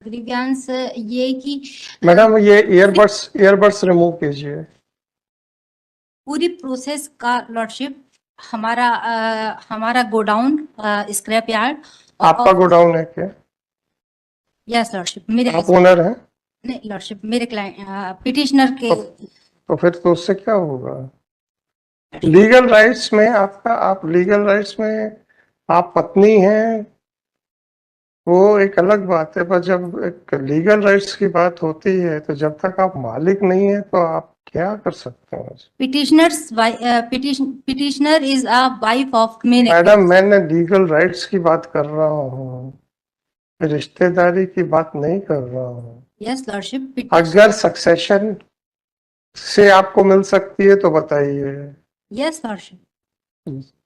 Grievance ये कि madam ये ईयरबड्स रिमूव कीजिए। पूरी प्रोसेस का लॉर्डशिप हमारा गोडाउन स्क्रैप यार्ड आपका गोडाउन है क्या? यस लॉर्डशिप मेरे आप ओनर हैं? नहीं लॉर्डशिप मेरे क्लाइंट पिटिशनर के तो फिर तो उससे क्या होगा? लीगल राइट्स में आप लीगल राइट्स में आप पत्नी हैं, वो एक अलग बात है, पर जब एक लीगल राइट्स की बात होती है तो जब तक आप मालिक नहीं है तो आप क्या कर सकते हैं? Petitioner is a wife of main. Madam मैंने लीगल राइट्स की बात कर रहा हूँ, रिश्तेदारी की बात नहीं कर रहा हूँ। यस लॉर्डशिप अगर सक्सेशन से आपको मिल सकती है तो बताइए। यस लॉर्डशिप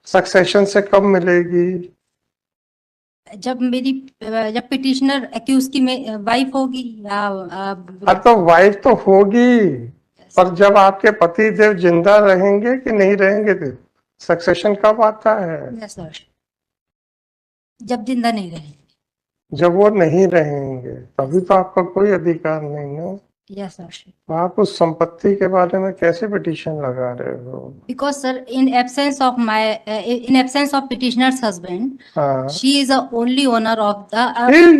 सक्सेशन से कब मिलेगी? जब पिटिशनर एक्यूज की वाइफ होगी या हाँ तो वाइफ तो होगी, पर जब आपके पति देव जिंदा रहेंगे कि नहीं रहेंगे तो सक्सेशन कब आता है? यस लॉर्डशिप जब जिंदा नहीं रहेंगे। जब वो नहीं रहेंगे तभी तो आपका कोई अधिकार नहीं है। यस लॉर्डशिप आप उस संपत्ति के बारे में कैसे पिटीशन लगा रहे हो? Because sir in absence of petitioner's husband हाँ, she is the only owner of the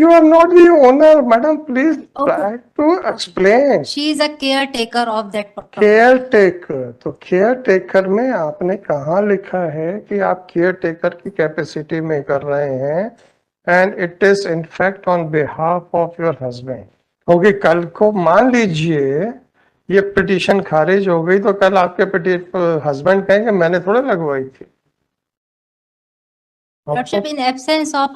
you are not the owner, madam, please try to explain. She is a care taker of that care taker, तो care taker में आपने कहाँ लिखा है कि आप care taker की कैपेसिटी में कर रहे हैं? And it is in fact on behalf of your husband. क्योंकि कल को मान लीजिए ये पिटीशन खारिज हो गई तो कल आपके हस्बैंड कहेंगे मैंने थोड़े लगवाई थी। इन absence of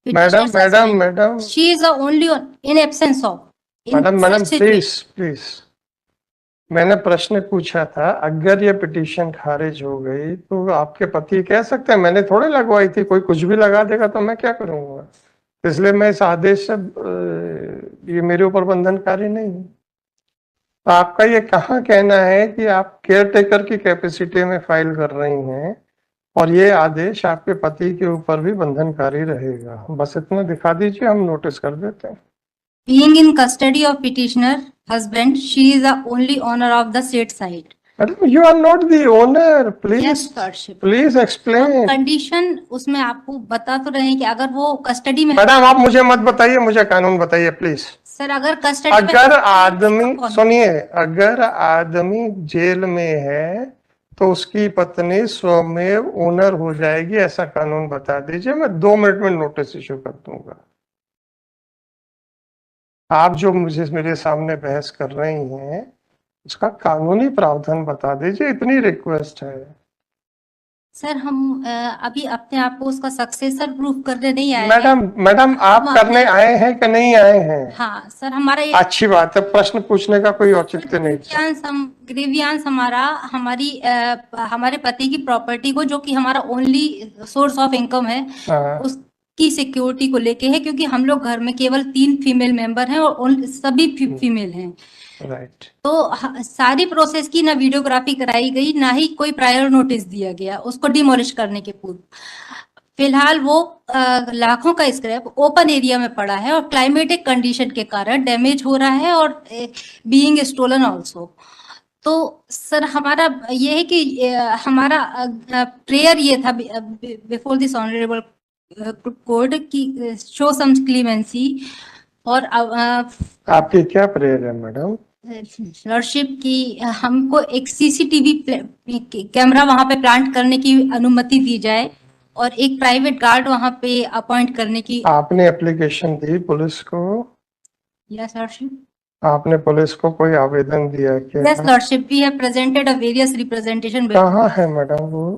madam madam madam she is the only in absence of madam please please, मैंने प्रश्न पूछा था अगर ये पिटीशन खारिज हो गई तो आपके पति कह सकते हैं मैंने थोड़े लगवाई थी, कोई कुछ भी लगा देगा तो मैं क्या करूंगा? इसलिए मैं इस आदेश से ये मेरे ऊपर बंधनकारी नहीं है। तो आपका ये कहाँ कहना है कि आप केयर टेकर की कैपेसिटी में फाइल कर रही हैं और ये आदेश आपके पति के ऊपर भी बंधनकारी रहेगा? बस इतना दिखा दीजिए, हम नोटिस कर देते हैं। Being in custody of petitioner husband, she is the only owner of the said site. Madam, you are not the owner. Please, Yes, lordship. please explain. Condition उसमें आपको बता तो रहे हैं कि अगर वो कस्टडी में। मैडम आप मुझे मत बताइए, मुझे कानून बताइए प्लीज। सर अगर कस्टडी अगर आदमी सुनिए, अगर आदमी जेल में है तो उसकी पत्नी स्वमेव ओनर हो जाएगी, ऐसा कानून बता दीजिए, मैं 2 मिनट में नोटिस इशू कर दूंगा। आप जो मुझे मेरे सामने बहस कर रही हैं उसका कानूनी प्रावधान बता दीजिए, इतनी रिक्वेस्ट है। सर हम अभी अपने आप को उसका सक्सेसर प्रूफ करने नहीं आए मैडम आप करने आए हैं कि नहीं आए हैं? हाँ सर हमारा अच्छी बात है, प्रश्न पूछने का कोई औचित्य नहीं। ग्रीवियांस हमारे पति की प्रॉपर्टी को, जो कि हमारा ओनली सोर्स ऑफ इनकम है, उसकी सिक्योरिटी को लेके है, क्योंकि हम लोग घर में केवल 3 फीमेल मेंबर हैं और सभी फीमेल हैं। राइट। तो सारी प्रोसेस की ना वीडियोग्राफी कराई गई, ना ही कोई प्रायर नोटिस दिया गया उसको डिमोलिश करने के पूर्व। फिलहाल वो लाखों का स्क्रैप ओपन एरिया में पड़ा है और क्लाइमेटिक कंडीशन के कारण डैमेज हो रहा है और बीइंग स्टोलन आल्सो। तो सर हमारा ये है कि हमारा प्रेयर ये था बिफोर दिस ऑनरेबल कोर्ट की शो सम क्लीमेंसी। और आपकी क्या प्रेयर है मैडम? लॉर्डशिप की हमको एक सीसीटीवी कैमरा वहां पे प्लांट करने की अनुमति दी जाए और एक प्राइवेट गार्ड वहां पे अपॉइंट करने की। आपने एप्लीकेशन दी पुलिस को? Yes lordship. आपने पुलिस को कोई आवेदन दिया क्या? Yes lordship, we have presented a various representation. कहाँ है मैडम वो?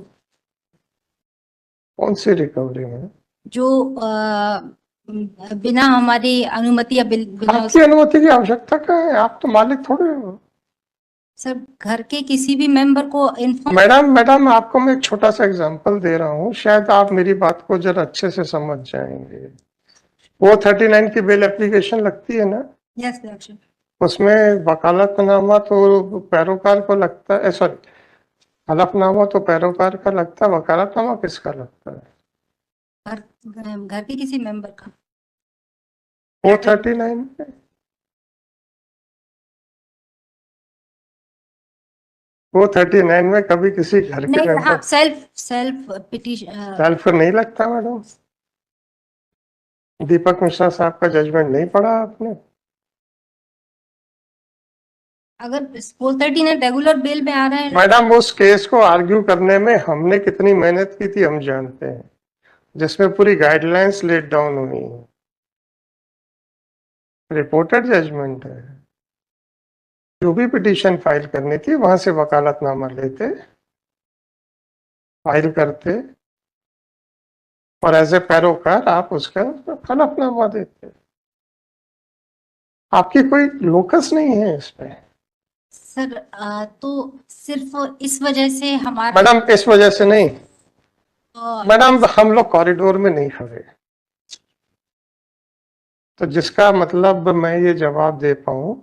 कौन सी रिकवरी में? जो बिना हमारी अनुमति या आपकी अनुमति की आवश्यकता क्या है? आप तो मालिक थोड़े हो। सर घर के किसी भी मेंबर को मैडम आपको मैं एक छोटा सा एग्जांपल दे रहा हूँ, शायद आप मेरी बात को जरा अच्छे से समझ जाएंगे। वो 39 की बेल एप्लीकेशन लगती है ना? Yes lordship. उसमें वकालतनामा तो पैरोकार को लगता है, सॉरी हलफनामा तो पैरोकार का लगता है, वकालतनामा किसका लगता है? घर के किसी मेंबर का। 439 में 439 में कभी किसी घर के नहीं, हाँ, मेंबर सेल्फ पिटीशन। सेल्फ को नहीं लगता मैडम? दीपक मिश्रा साहब का जजमेंट नहीं पढ़ा आपने? अगर 439 रेगुलर बेल में आ रहा है, मैडम उस केस को आर्ग्यू करने में हमने कितनी मेहनत की थी हम जानते हैं, जिसमें पूरी गाइडलाइंस लेट डाउन हुई है, रिपोर्टेड जजमेंट है। जो भी पिटीशन फाइल करनी थी वहां से वकालतनामा लेते, फाइल करते और एज ए पैरोकार आप उसका हलफनामा देते। आपकी कोई लोकस नहीं है इसमें सर। तो सिर्फ इस वजह से हमारा, मैडम, इस वजह से नहीं मैडम, हम लोग कॉरिडोर में नहीं खड़े, तो जिसका मतलब मैं ये जवाब दे पाऊं,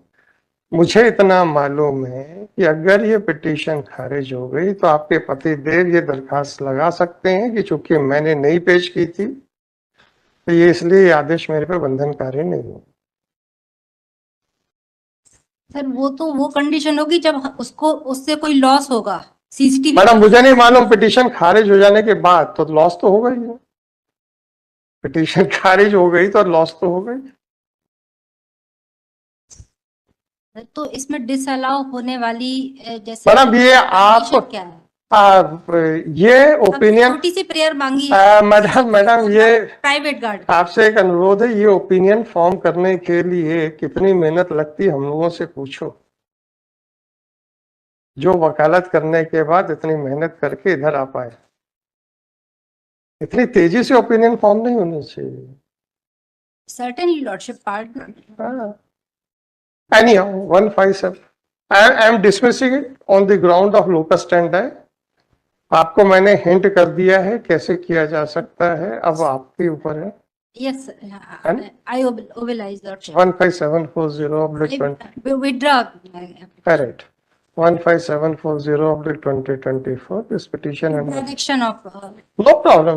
मुझे इतना मालूम है कि अगर ये पिटीशन खारिज हो गई तो आपके पति देव ये दरखास्त लगा सकते हैं कि चूंकि मैंने नहीं पेश की थी तो ये इसलिए आदेश मेरे पे बंधनकारी नहीं है। सर वो कंडीशन होगी जब उसको उससे कोई लॉस होगा, सीसीटीवी। मैडम मुझे नहीं मालूम, पिटीशन खारिज हो जाने के बाद तो लॉस तो होगा ही है। पिटीशन खारिज हो गई तो लॉस तो हो गई। तो इसमें डिसअलाउ होने वाली जैसे मैडम ये आप condition क्या है? ये ओपिनियन, छोटी सी प्रेयर मांगी है मैडम ये प्राइवेट गार्ड। आपसे एक अनुरोध है, ये ओपिनियन फॉर्म करने के लिए कितनी मेहनत लगती हम लोगों से पूछो, जो वकालत करने के बाद इतनी मेहनत करके इधर आ पाए। इतनी तेजी से ओपिनियन फॉर्म नहीं होनी चाहिए। Certainly, Lordship, pardon. Anyhow, 157. I am dismissing it on the ground of locus standi. आपको मैंने हिंट कर दिया है कैसे किया जा सकता है, अब आपके ऊपर है। Yes, I oblige, Lordship. 15740/20. Withdraw. Correct. 15740/2024. This petition and Interdiction of. no problem.